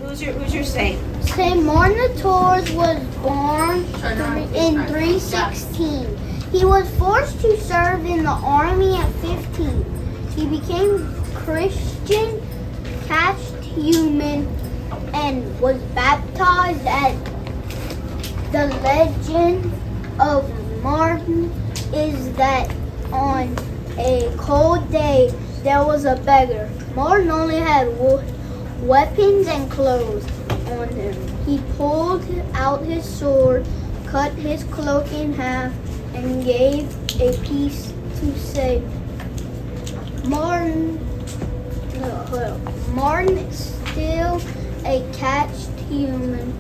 Who's your saint? Saint Martin de Tours was born in 316. He was forced to serve in the army at 15. He became Christian, catechumen, and was baptized at the legend of Martin is that on a cold day there was a beggar. Martin only had weapons and clothes on him. He pulled out his sword, cut his cloak in half, and gave a piece to say, Martin is still a catechumen.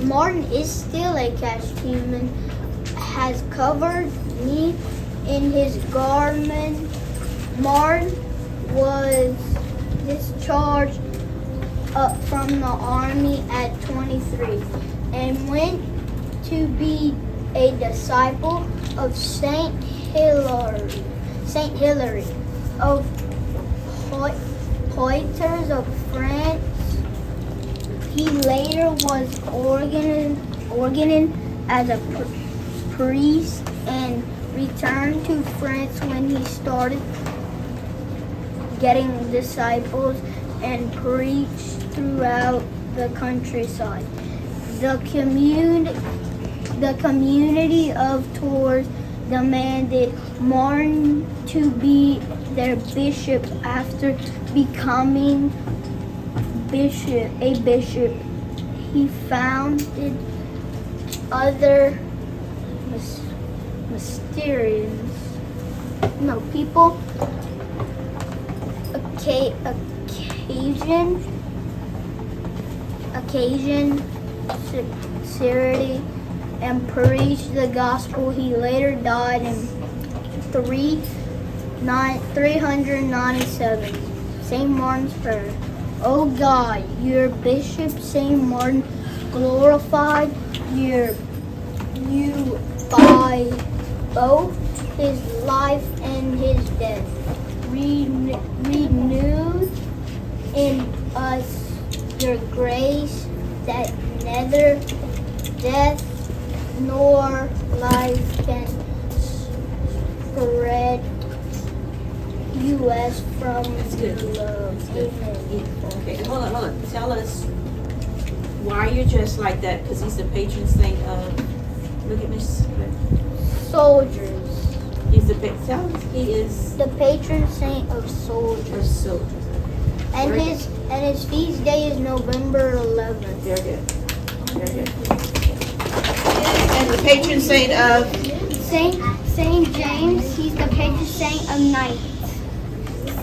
Martin is still a catechumen, has covered me in his garment. Martin was discharged from the army at 23 and went to be a disciple of Saint Hilary of Poitiers of France. He later was ordained as a priest and returned to France when he started getting disciples and preached throughout the countryside. The community of Tours demanded Martin to be their bishop after becoming a bishop. He founded other people occasion sincerity and preached the gospel. He later died in 397. St. Martin's Prayer. O God, your Bishop St. Martin glorified you by both his life and his death. Renewed in us your grace that neither death nor life can separate us from your love. Amen. Okay, hold on. Tell us why you're dressed like that, because he's the patron saint of, look at Miss. Soldiers. He's the he is the patron saint of soldiers. And his feast day is November 11th. Very good. And the patron saint of Saint James. He's the patron saint of knights.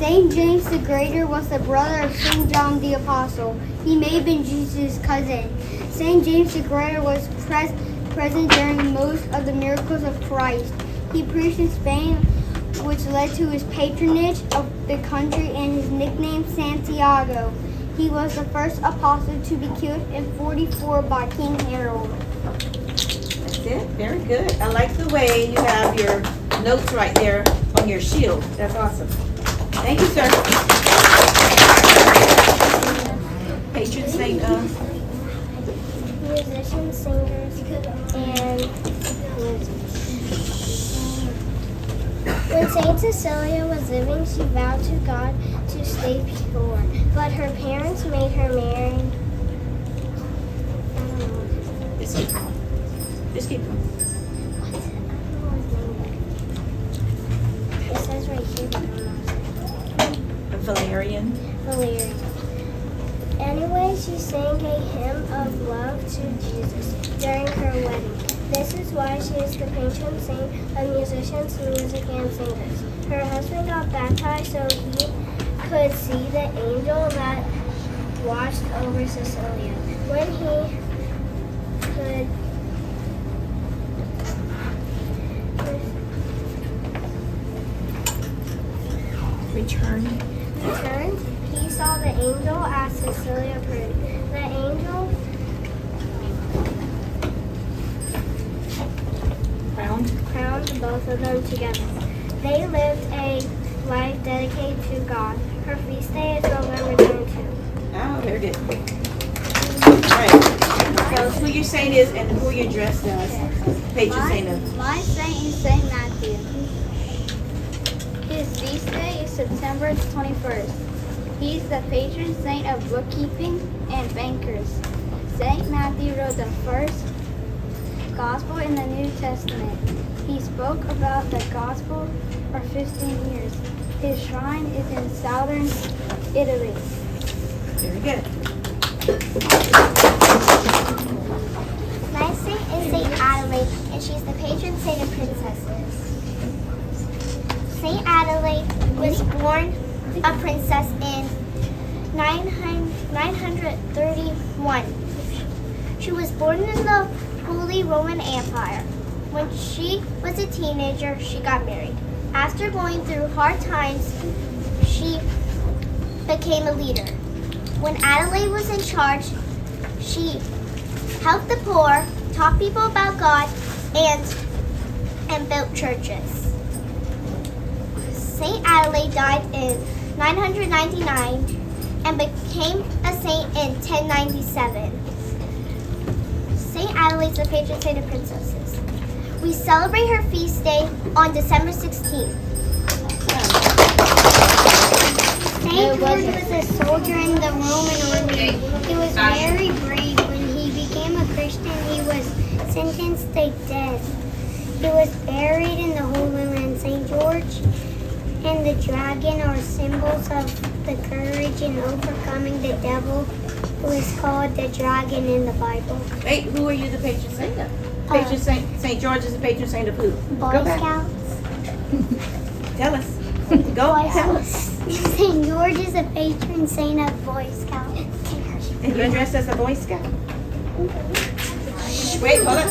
Saint James the Greater was the brother of Saint John the Apostle. He may have been Jesus' cousin. Saint James the Greater was present during most of the miracles of Christ. He preached in Spain, which led to his patronage of the country and his nickname Santiago. He was the first apostle to be killed in 44 by King Harold. That's it. Very good. I like the way you have your notes right there on your shield. That's awesome. Thank you, sir. Patron saint of musicians, singers, and when Saint Cecilia was living, she vowed to God to stay pure, but her parents made her marry. Just keep going. It says right here, but I don't know. Valerian. Anyway, she sang a hymn of love to Jesus during her wedding. This is why she is the patron saint of musicians, music, and singers. Her husband got baptized so he could see the angel that watched over Cecilia. When he could returned, he saw the angel as Cecilia prayed. The angel crowned both of them together. They lived a life dedicated to God. Her feast day is November 22. Oh, very good. right. Tell us who your saint is and who you're dressed as. Patron saint of. My saint is Saint Matthew. His feast day is September 21st. He's the patron saint of bookkeeping and bankers. Saint Matthew wrote the first gospel in the New Testament. He spoke about the gospel for 15 years. His shrine is in southern Italy. Very good. My saint is Saint Adelaide, and she's the patron saint of princesses. Saint Adelaide was born a princess in 931. She was born in the Holy Roman Empire. When she was a teenager, she got married. After going through hard times, she became a leader. When Adelaide was in charge, she helped the poor, taught people about God, and built churches. Saint Adelaide died in 999 and became a saint in 1097. Saint Adelaide is the patron saint of princesses. We celebrate her feast day on December 16th. Saint George was a soldier in the Roman army. He was very brave. When he became a Christian, he was sentenced to death. He was buried in the Holy Land. Saint George and the dragon are symbols of the courage in overcoming the devil, who is called the dragon in the Bible. Wait, who are you the patron saint of? Patron Saint George is the patron saint of who? Boy Go back. Scouts. Tell us. Go tell us. Saint George is a patron saint of Boy Scouts. And you're dressed as a Boy Scout. Wait, hold on.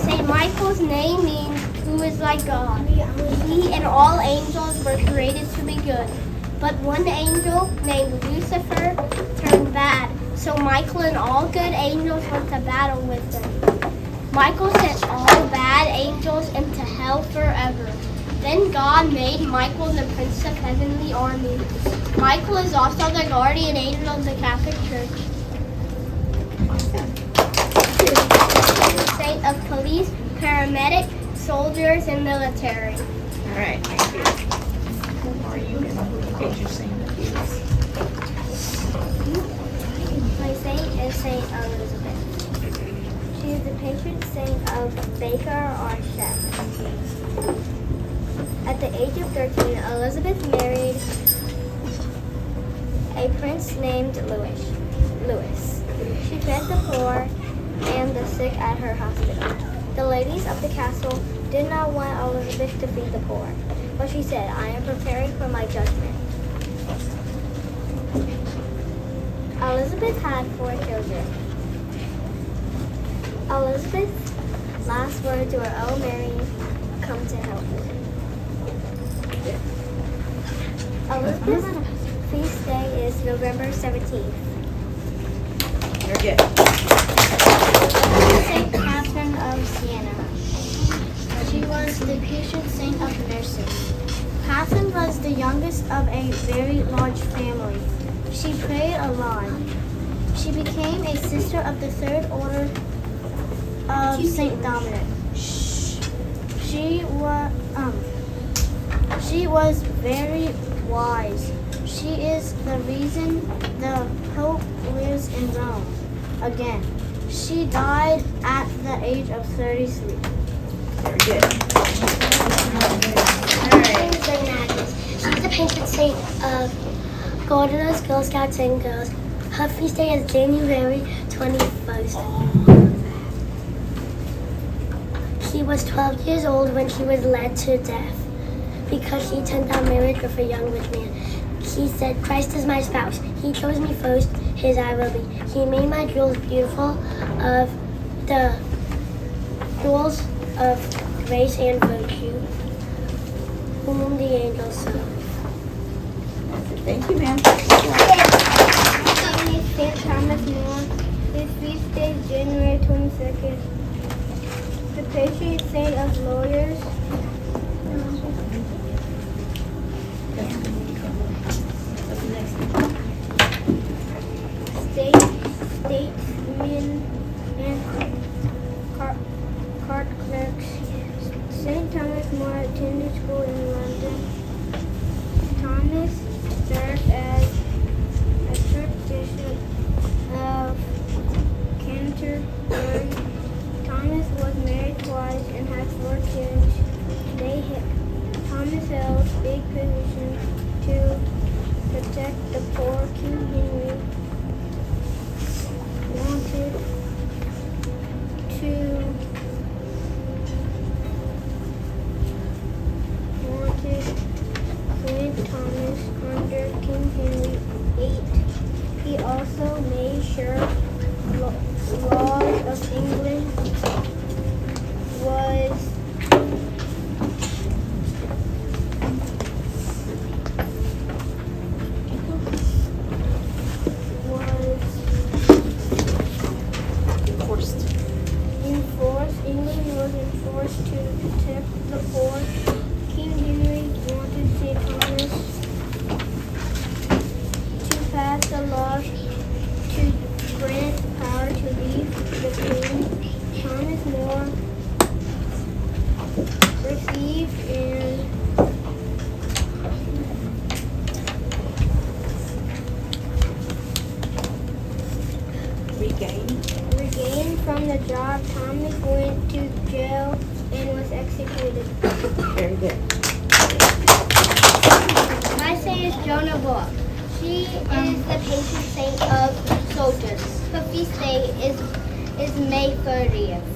Saint Michael's name means who is like God. He and all angels were created to be good. But one angel named Lucifer turned bad. So Michael and all good angels went to battle with him. Michael sent all bad angels into hell forever. Then God made Michael the prince of heavenly armies. Michael is also the guardian angel of the Catholic Church. Saint of police, paramedic, soldiers, and military. All right, thank you. Who are you and who the patron saint of is? My saint is Saint Elizabeth. She is the patron saint of baker or chef. At the age of 13, Elizabeth married a prince named Louis. She fed the poor and the sick at her hospital. The ladies of the castle did not want Elizabeth to feed the poor, but she said, "I am preparing for my judgment." Elizabeth had 4 children. Elizabeth's last words were, "Oh Mary, come to help me." Elizabeth's feast day is November 17th. Very good. Saint Catherine of Siena. She was the patron saint of nurses. Catherine was the youngest of a very large family. She prayed a lot. She became a sister of the Third Order of Saint Dominic. She was very wise. She is the reason the Pope lives in Rome again. She died at the age of 33. Very good. All right. Saint Agnes. She's the patron saint of Goldeners, Girl Scouts, and Girls. Her feast day is January 21st. She was 12 years old when she was led to death because she turned down marriage with a young rich man. He said, "Christ is my spouse. He chose me first, his I will be. He made my jewels beautiful of the jewels of grace and virtue, whom the angels serve." Thank you, ma'am. Saint Thomas More. His feast day is January 22nd. The patron saint of lawyers. What's the next one? statesmen and court clerks. St. Thomas More attended school in London. Thomas served as a Archbishop of Canterbury. Thomas was married twice and had 4 kids. Thomas held big positions to protect the poor. King Henry wanted St. Thomas under King Henry VIII. He also made sure laws of England was enforced. England was enforced to protect the poor. King Henry wanted St. Thomas to pass the laws to grant power to leave the king. Thomas More received and regained from the job. Thomas went to jail and was executed. Very good. My saint is Joan of Arc. She is the patron saint of soldiers. Her feast day is May 30th.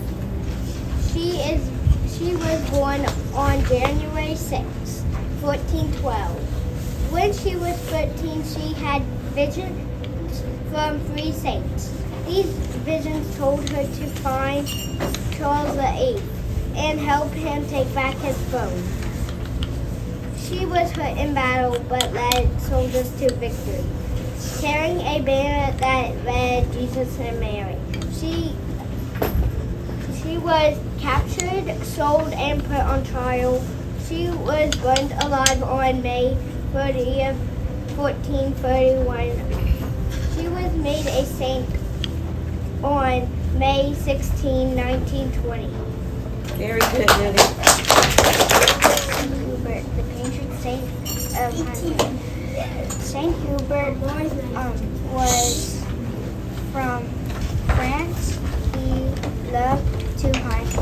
She was born on January 6th, 1412. When she was 13, she had visions from 3 saints. These visions told her to find Charles VIII and help him take back his throne. She was hurt in battle but led soldiers to victory, carrying a banner that read Jesus and Mary. She was captured, sold, and put on trial. She was burned alive on May 30th, 1431. She was made a saint on May 16, 1920. Very good, Lily. Hubert, the patron saint of hunting. Saint Hubert was from France. He loved to hunt.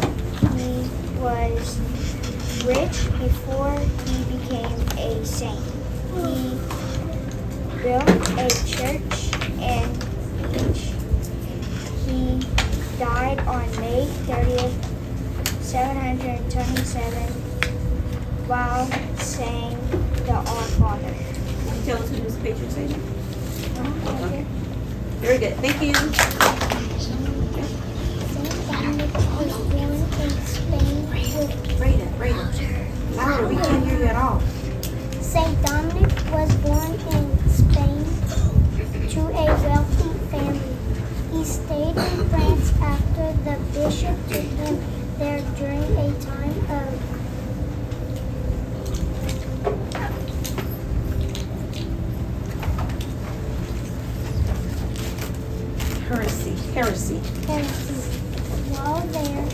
He was rich before he became a saint. He built a church and he died on May 30th, 727, while saying the Our Father. Can you tell us who this patron saint is? Okay. Very good. Thank you. Saint Dominic was born in Spain with Brayden. Louder. We can't hear you at all. Saint Dominic was born in Spain to a wealthy family. He stayed in France after the bishop took him there during a time of Heresy. heresy. While there,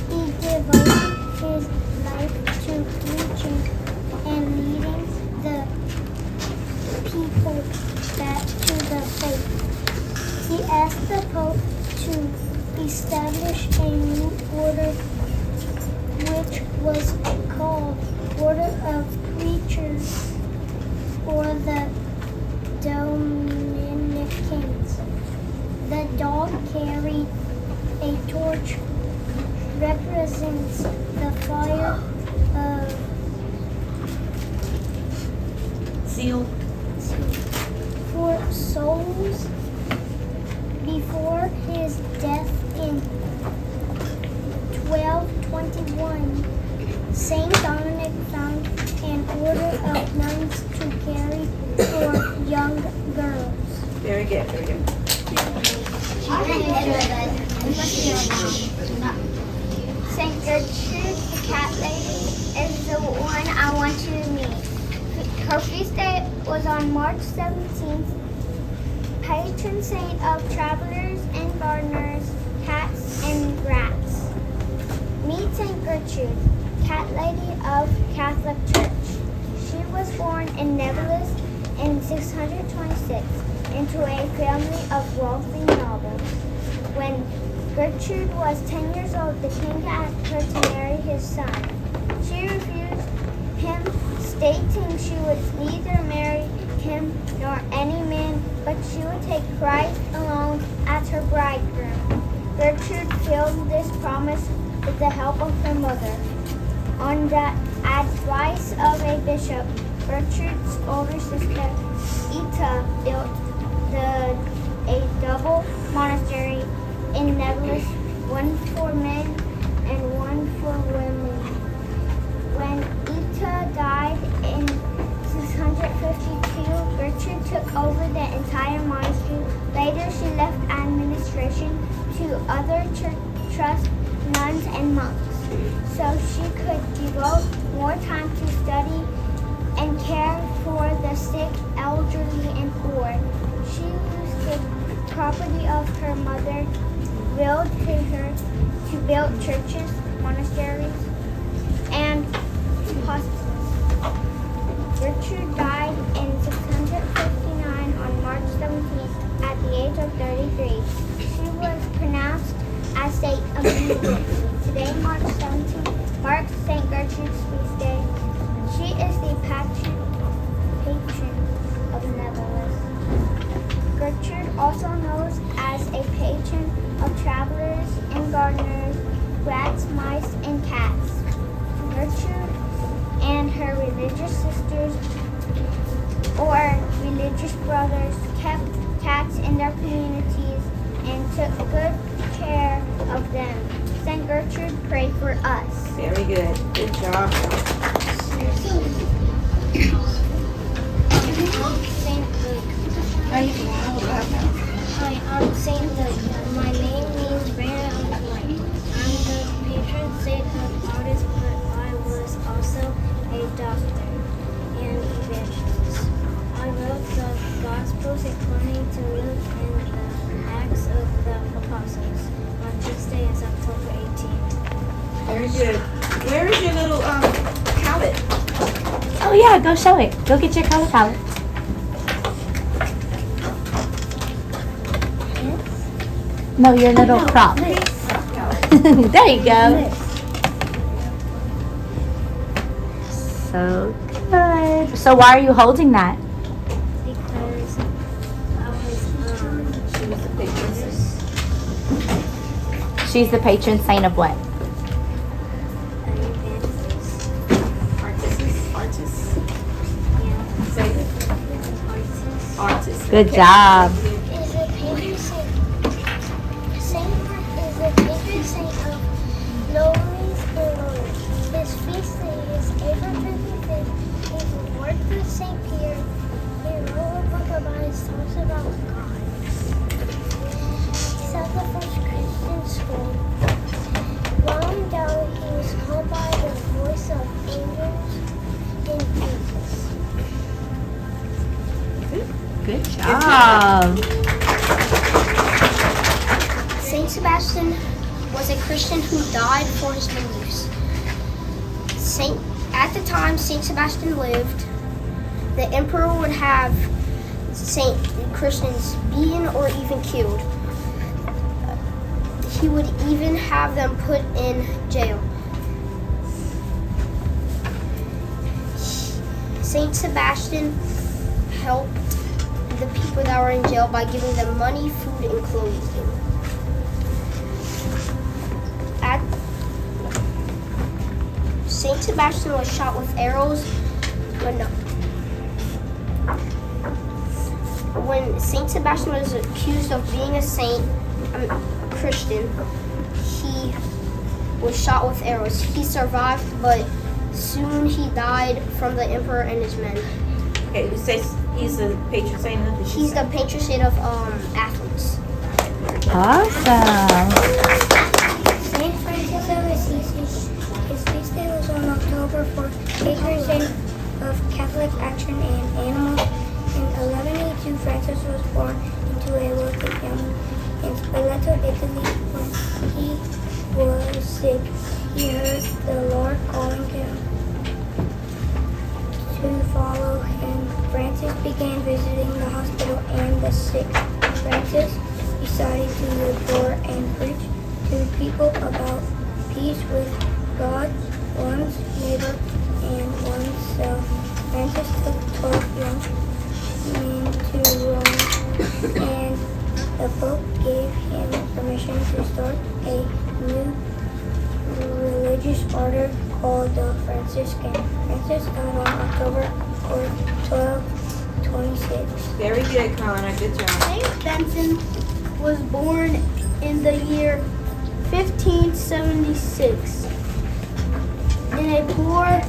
he devoted his life to preaching and leading the people back to the faith. He asked the Pope to establish a new order which was called Order of Preachers or the Dominicans. The dog carried a torch represents the fire of Seal. for souls. Before his death in 1221, Saint Dominic found an order of nuns to carry for young girls. Very good. Saint Gertrude, the cat lady, is the one I want you to meet. Her feast day was on March 17th. Page patron saint of travelers and gardeners, cats and rats. Meet Saint Gertrude, cat lady of Catholic Church. She was born in Nevertheless in 626 into a family of wealthy nobles. When Gertrude was 10 years old, the king asked her to marry his son. She refused him, stating she would neither marry him nor any man, but she would take Christ alone as her bridegroom. Gertrude fulfilled this promise with the help of her mother. On the advice of a bishop, Gertrude's older sister, Ita, built a double monastery in Nevertheless, one for men and one for women. When Ita died in 652, Gertrude took over the entire monastery. Later, she left administration to other trust nuns and monks, so she could devote more time to study and care for the sick, elderly, and poor. She used the property of her mother willed to her to build churches, monasteries, and hospices. Gertrude died in 659 on March 17th at the age of 33. She was pronounced as Saint immediately. Today, March 17th, marks Saint Gertrude's feast day. She is the patron of Nevertheless. Gertrude, also known as a patron of travelers and gardeners, rats, mice, and cats. Gertrude and her religious sisters or religious brothers kept cats in their communities and took good care of them. Saint Gertrude, pray for us. Very good. Good job. Saint Luke. Hi, I'm Saint Luke. My name means banner of light. I'm the patron saint of artists, but I was also a doctor and evangelist. I wrote the Gospels according to Luke and the Acts of the Apostles. My feast day is October 18th. Very good. Where is your little palette? Oh yeah, go show it. Go get your color palette. No, your little prop. There you go. So good. So why are you holding that? Because I was, She was the patron saint. She's the patron saint of what? an evangelist. Artist. Yeah. Say it. Artist. Artist. Good Okay. job. Is a patron saint. Saint Mark is the patron saint of lowlies and lowly. His feast day is April 25th. He worked with Saint Peter. He wrote a book about his thoughts about God. He set the first Christian school. Long ago, he was called by the voice of angels and Jesus. Good job. Saint Sebastian was a Christian who died for his beliefs. At the time Saint Sebastian lived, the emperor would have Saint Christians beaten or even killed. He would even have them put in jail. Saint Sebastian helped the people that were in jail by giving them money, food, and clothing. Saint Sebastian was shot with arrows, but no. When Saint Sebastian was accused of being a Christian, he was shot with arrows. He survived, but soon he died from the emperor and his men. Okay, who says he's the patron saint of the He's the patron saint of Athens. Awesome. Saint Francis of Assisi. His feast day was on October 4th. Patron saint of Catholic action and animals. In 1182, Francis was born into a to Italy when he was sick. He heard the Lord calling him to follow him. Francis began visiting the hospital and the sick. Francis decided to adore and preach to people about peace with God, one's neighbor, and oneself. Francis took 12 young men to Rome, and the Pope gave him permission to start a new religious order called the Franciscan. Francis died on October 4th, 1226. Very good, Connor. Good job. Saint Vincent was born in the year 1576 in a poor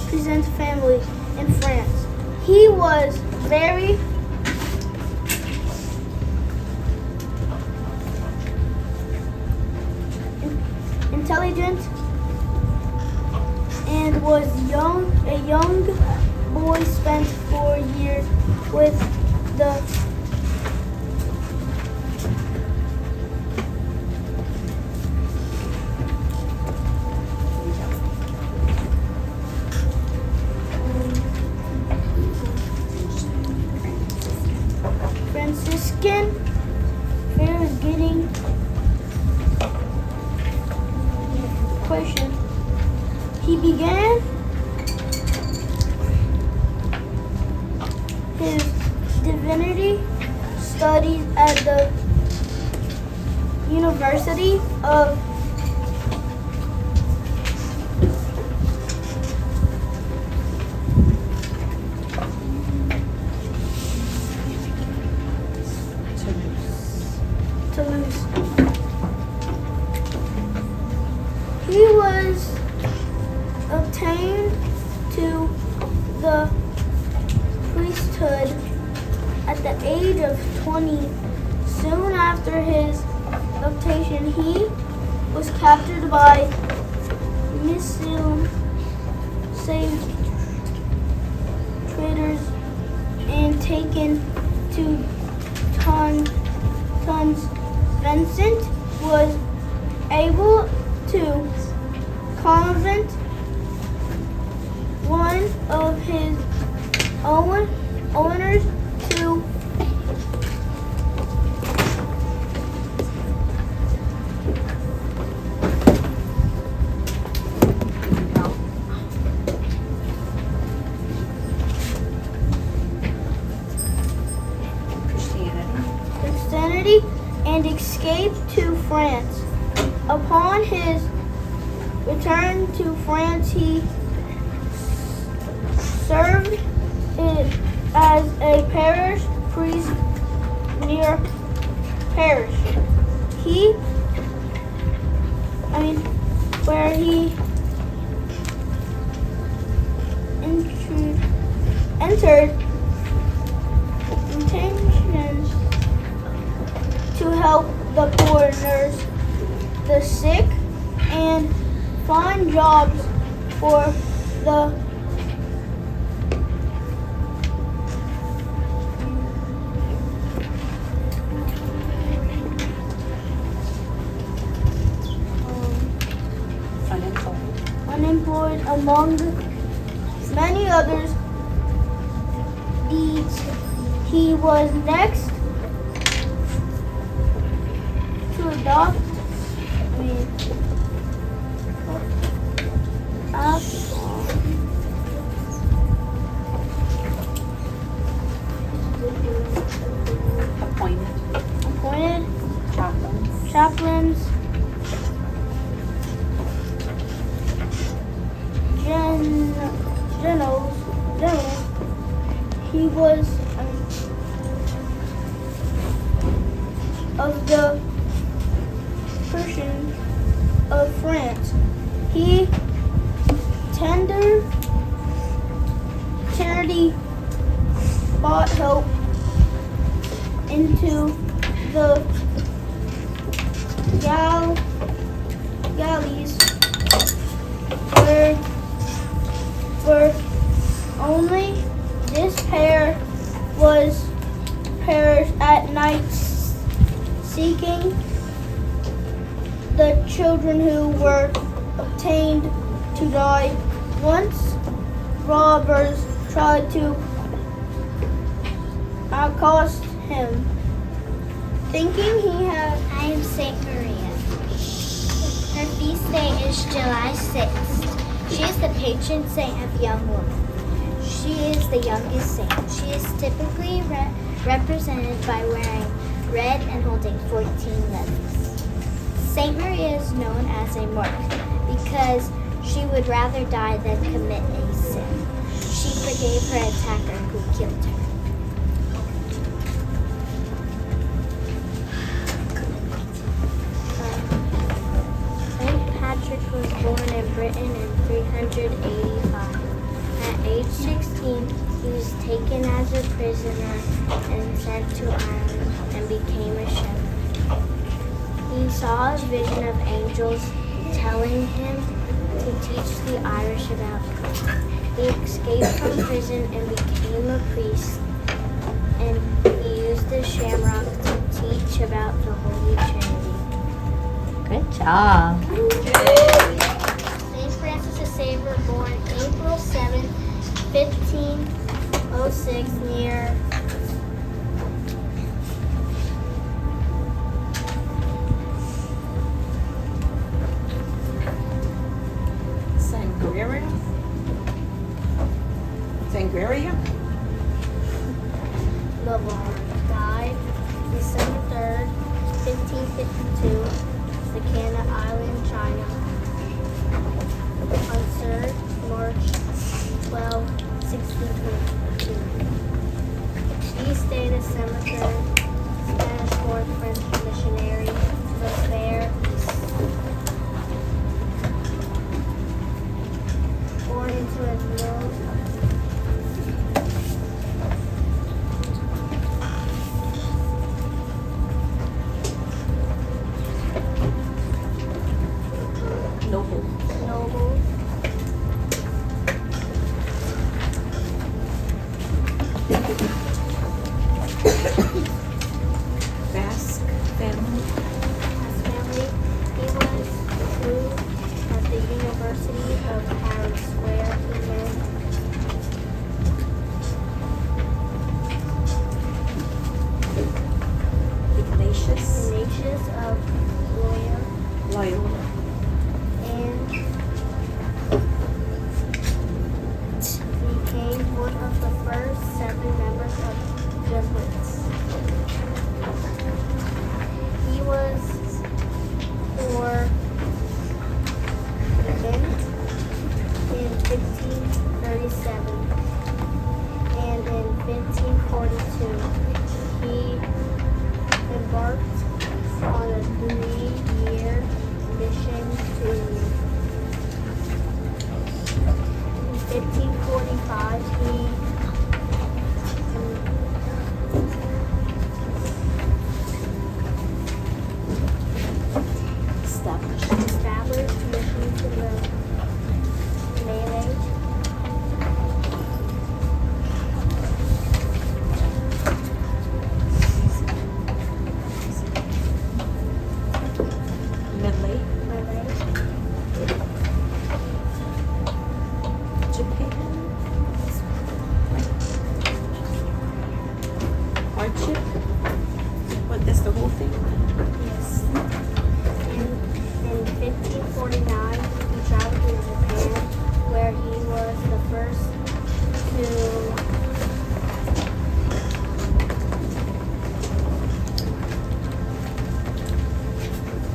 peasant family in France. He was very intelligent and was a young boy, spent 4 years with the Franciscan. Fear is getting question. He began his divinity studies at the University of Toulouse. He was obtained to the priesthood at the age of 20. Soon after his obtain, he was captured by traders and taken to Tons. Vincent was able to convert one of his owners to Christianity and escaped to France. Upon his return to France, he served as a parish priest near Paris. Where he entered intentions to help the poor, nurse the sick, and find jobs for the unemployed, among many others deeds. He was next to adopt appointed chaplains, generals. He was of the Prussians of France. He tender charity, brought help into the galleys, where only this pair was perished at night, seeking the children who were obtained to die. Once robbers tried to accost him, thinking he had. I am Saint Maria. Her feast day is July 6th. She is the patron saint of young women. She is the youngest saint. She is typically represented by wearing red and holding 14 lilies. Saint Maria is known as a martyr because she would rather die than commit a sin. She forgave her attacker who killed her. Saint Patrick was born in Britain in 385. At age 16, he was taken as a prisoner and sent to Ireland and became a shepherd. He saw a vision of angels telling him to teach the Irish about God. He escaped from prison and became a priest, and he used the shamrock to teach about the Holy Trinity. Good job. Saint Francis of Xavier, born April 7, 1506, near Sangria? Sangria? Lavon, died December 3rd, 1552, Sakana Island, China. On 3rd March 12, 1622. Feast day, December 3rd, Spanish 4th French missionary, the fair. Born into a mill. Noble. Noble. Basque family. His family. He was two at the University of Paris, where he went. Ignatius. Ignatius of Loyola. and became one of the first 7 members of Jesuits. He was ordained in 1537, and in 1542 he embarked on a 3-year mission to. In 1545, he established missions in the Malay. Malay. Malay. Japan. Hardship. What, that's the whole thing? Yes. In 1549, he traveled to Japan, where he was the first to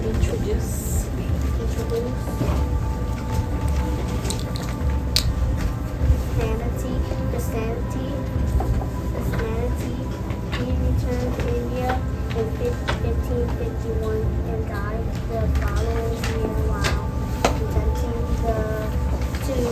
Introduce. introduce Christianity. He returned to India in 1551 and died the following year while presenting the two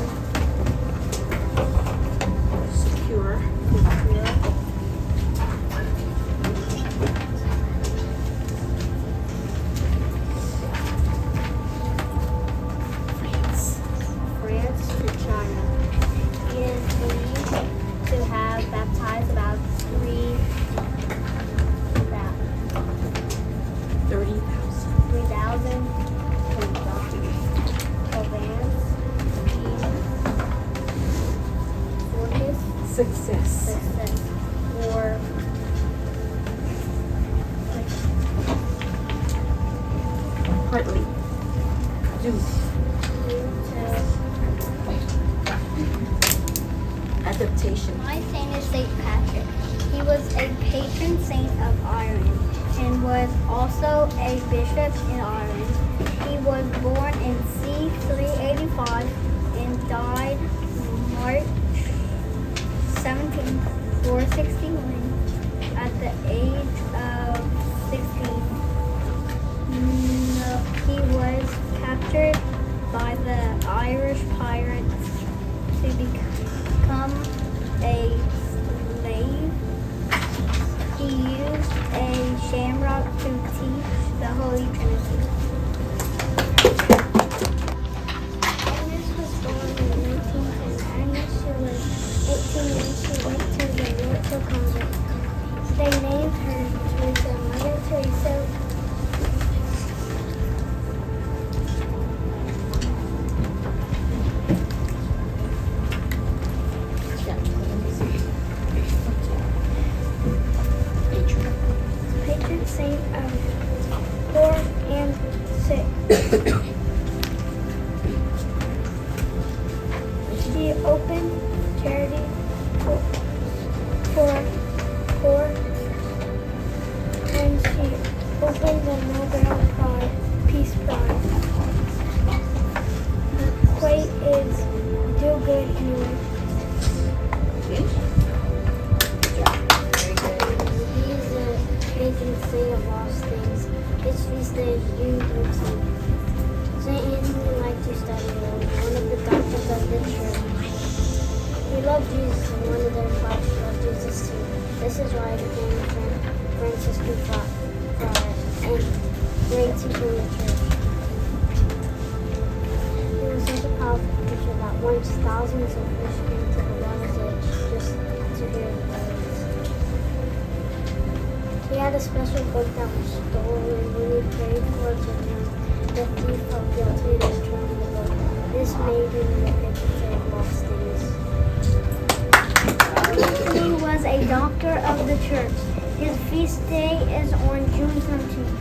Hartley. Jude. Adaptation. My saint is Saint Patrick. He was a patron saint of Ireland and was also a bishop in Ireland. He was born in c. 385 and died March 17, 461 at the age of 16. No, he was captured by the Irish pirates to become a slave. He used a shamrock to teach the Holy Trinity. Agnes was born in 1910. Agnes, she was 18 when she went to the Yorkshire convent. They named her Teresa, Mother Teresa. Patron saint of poor and sick. She opened charity for poor, and she opened the Nobel Prize, Peace Prize. The quote is do good anyway. He's the patron saint of lost things. His feast day is June 13th. Saint Anthony liked to study law, one of the doctors of the church. He loved Jesus and wanted their flock to love Jesus too. This is why he became Franciscan friar and great teacher in the church. He was such a powerful preacher that once thousands of fish came to the water's edge just to hear the words. He had a special book that was stolen when he prayed for it to him. The thief felt guilty and returned the book. This made him the patron saint of lost things. He was a doctor of the church. His feast day is on June 13th.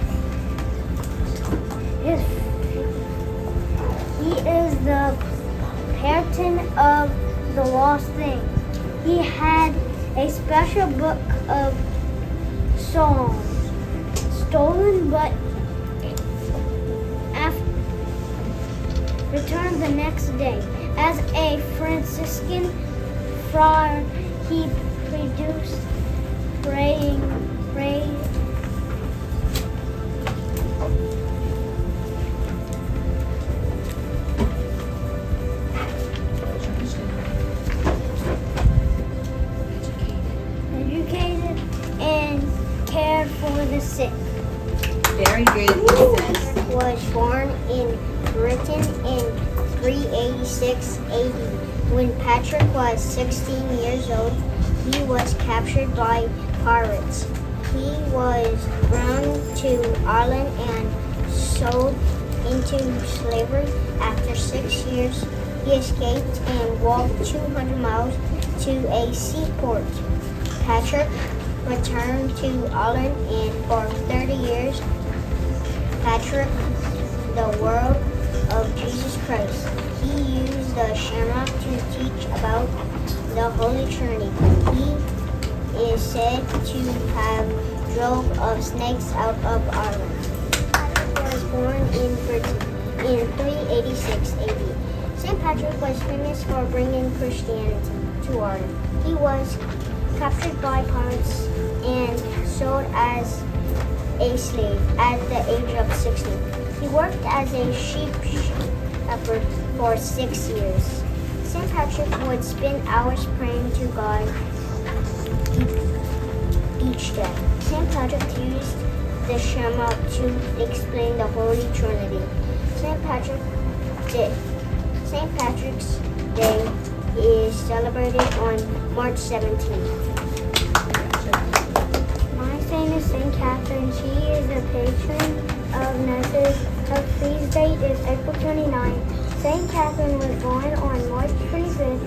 He is the patron of the lost things. He had a special book of songs stolen but returned the next day. As a Franciscan friar, he produced praying. Educated and cared for the sick. Very good, Lisa. Was born in Britain in 386 AD. When Patrick was 16 years old, he was captured by pirates. He was brought to Ireland and sold into slavery. After 6 years, he escaped and walked 200 miles to a seaport. Patrick returned to Ireland and for 30 years, Patrick the word of Jesus Christ. He used the shamrock to teach about the Holy Trinity. He is said to have drove of snakes out of Ireland. Patrick was born in Britain in 386 AD. St. Patrick was famous for bringing Christianity to Ireland. He was captured by pirates and sold as a slave at the age of 16. He worked as a sheep shepherd for 6 years. St. Patrick would spend hours praying to God each day. St. Patrick used the shamrock to explain the Holy Trinity. St. Patrick's Day is celebrated on March 17th. My saint is St. Catherine. She is the patron of nurses. Her feast date is April 29th. St. Catherine was born on March 25th,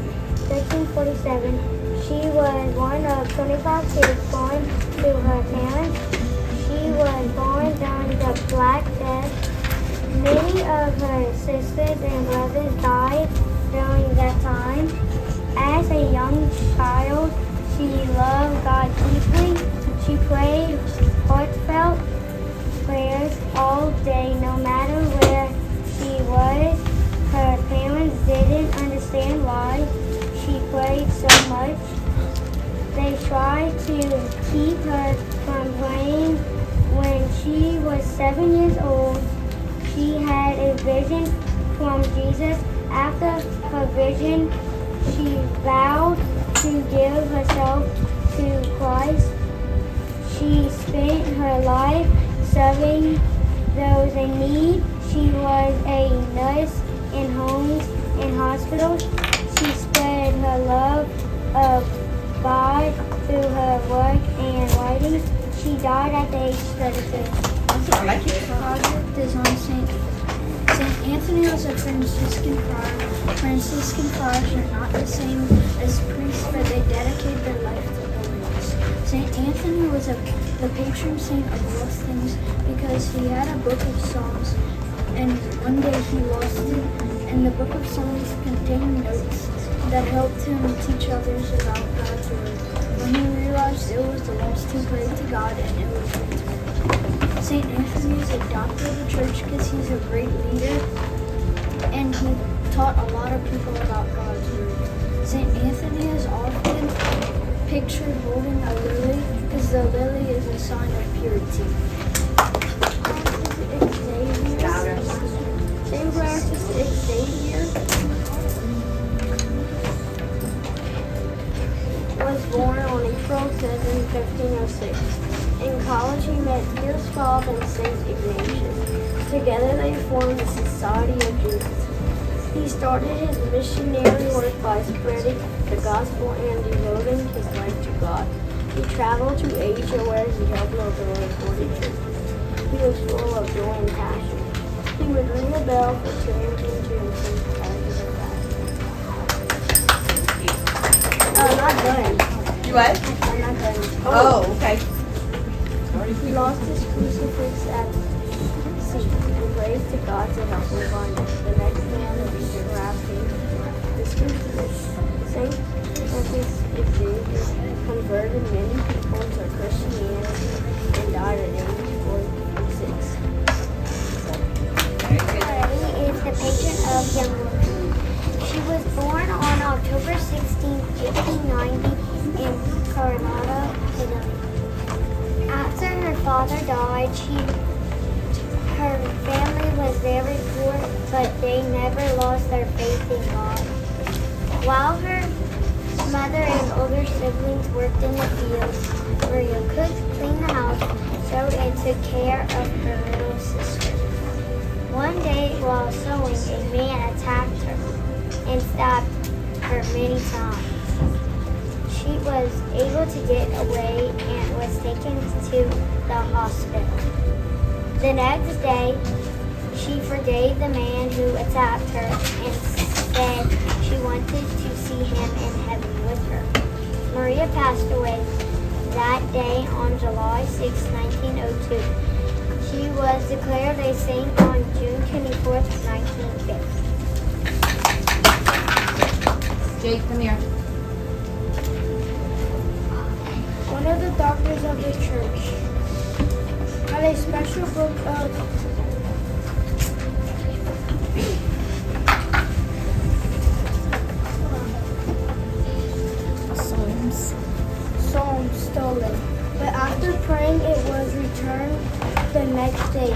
1347. She was one of 25 kids born to her parents. She was born during the Black Death. of her sisters and brothers died during that time. As a young child, she loved God deeply. She prayed heartfelt prayers all day, no matter where she was. Her parents didn't understand why she prayed so much. They tried to keep her from praying. When she was 7 years old, she had a vision from Jesus. After her vision, she vowed to give herself to Christ. She spent her life serving those in need. She was a nurse in homes and hospitals. She spread her love of God through her work and writing. She died at the age of 32. I like it. Project is on Saint Anthony was a Franciscan friar. Franciscan friars are not the same as priests, but they dedicate their life to holiness. Saint Anthony was the patron saint of most things because he had a book of songs, and one day he lost it. And the book of songs contained notes that helped him teach others about God's word. When he realized it was lost, he prayed to God, and it was returned. Saint Anthony is a doctor of the church because he's a great leader, and he taught a lot of people about God's word. Saint Anthony is often pictured holding a lily because the lily is a sign of purity. Saint Francis Xavier was born on April 7, 1506. In college, he met Pius Bob and Saint Ignatius. Together, they formed the Society of Jesus. He started his missionary work by spreading the gospel and devoting his life to God. He traveled to Asia where he helped over 40 churches. He was full of joy and passion. He would ring a bell for children to sympathize with their I'm not done. You what? I'm not done. Oh, okay. He lost his crucifix at sea and prayed to God to help him find it. The next man that we grabbed his crucifix. Saint Francis Xavier converted many people to Christianity and died at age 46. Mary is the patron of young women. She was born on October 16, 1890 in Coronado, Italy. After her father died, her family was very poor, but they never lost their faith in God. While her mother and older siblings worked in the fields, Maria cooked, cleaned the house, sewed, and took care of her little sister. One day, while sewing, a man attacked her and stabbed her many times. She was able to get away and was taken to the hospital. The next day, she forgave the man who attacked her and said she wanted to see him in heaven with her. Maria passed away that day on July 6, 1902. She was declared a saint on June 24, 1950. Jake, come here. One of the doctors of the church had a special book of Psalms stolen, but after praying it was returned the next day.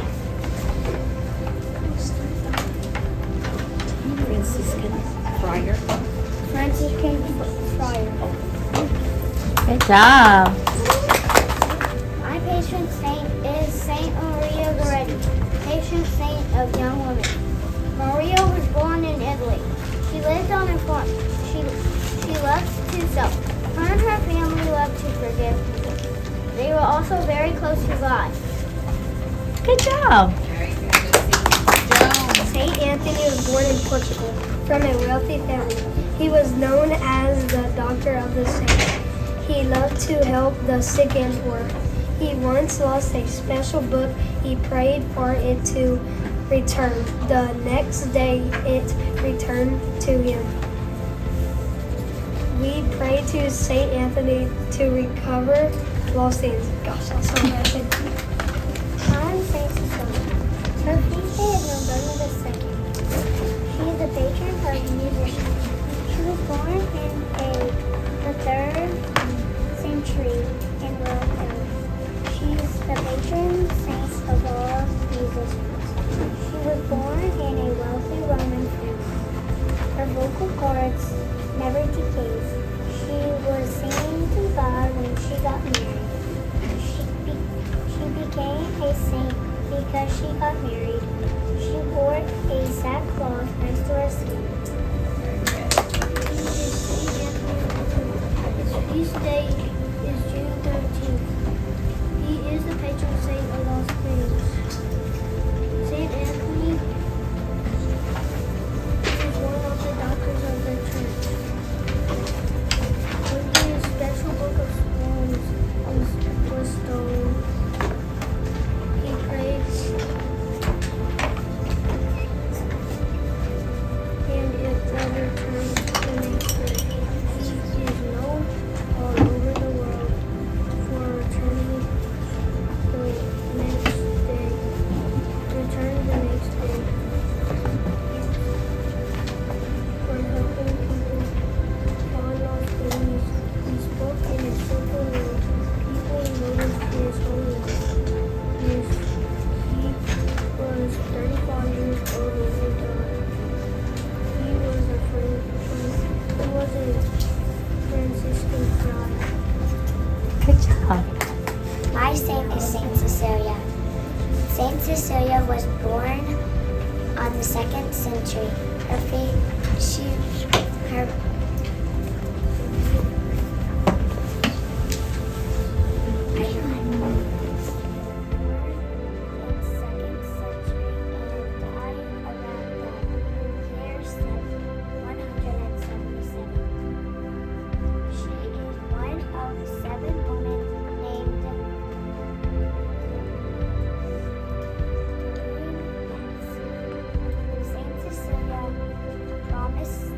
Franciscan friar. Franciscan friar. Good job. My patron saint is Saint Maria Goretti, patron saint of young women. Maria was born in Italy. She lived on a farm. She loved to sew. Her and her family loved to forgive people. They were also very close to God. Good job. Very good. Jones. Saint Anthony was born in Portugal from a wealthy family. He was known as the doctor of the saints. He loved to help the sick and poor. He once lost a special book. He prayed for it to return. The next day, it returned to him. We pray to Saint Anthony to recover lost things. Gosh, that's so bad. I'm Saint Cecilia. Her feast day is November the 2nd. She is the patron of musicians. She was born in the 3rd century in Rome. She is the patron saint of all musicians. She was born in a wealthy Roman family. Her vocal cords never decays. She was singing to God when she got married. She became a saint because she got married. She wore a sackcloth next to her skin. His feast day is June 13th. He is the patron saint of lost things. Saint Anthony is one of the doctors of the church. When his special book of Psalms was stolen, he prayed and it was returned the next day. He is known all over the world for returning the next day. For helping people find lost things. He spoke in a simple way. People noticed his holiness. He was 35 years old when he died. He was a Franciscan friar. Good job. My saint is Saint Cecilia. Saint Cecilia was born on the 2nd century. Her Saint Cecilia promised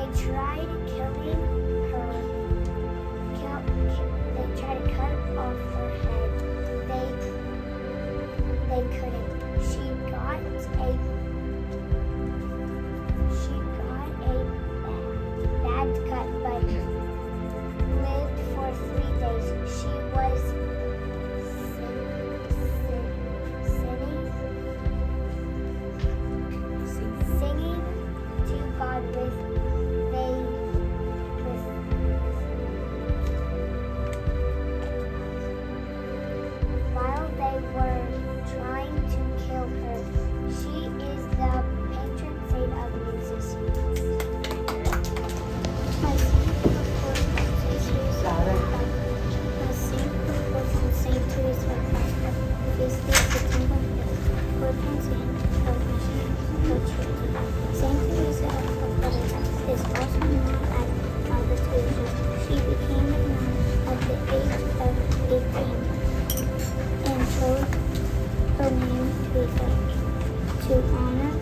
They tried killing her. They tried to cut off her head. They couldn't. She got a bad cut, but lived for 3 days. She was singing to God while they were trying to kill her. She is the patron saint of musicians. My saint proposed Saint Teresa is the September 14th saint of mission patriotism. Saint Teresa of Calcutta is also known as Mother Teresa. She became a nun at the age of 18 and chose her name Teresa to honor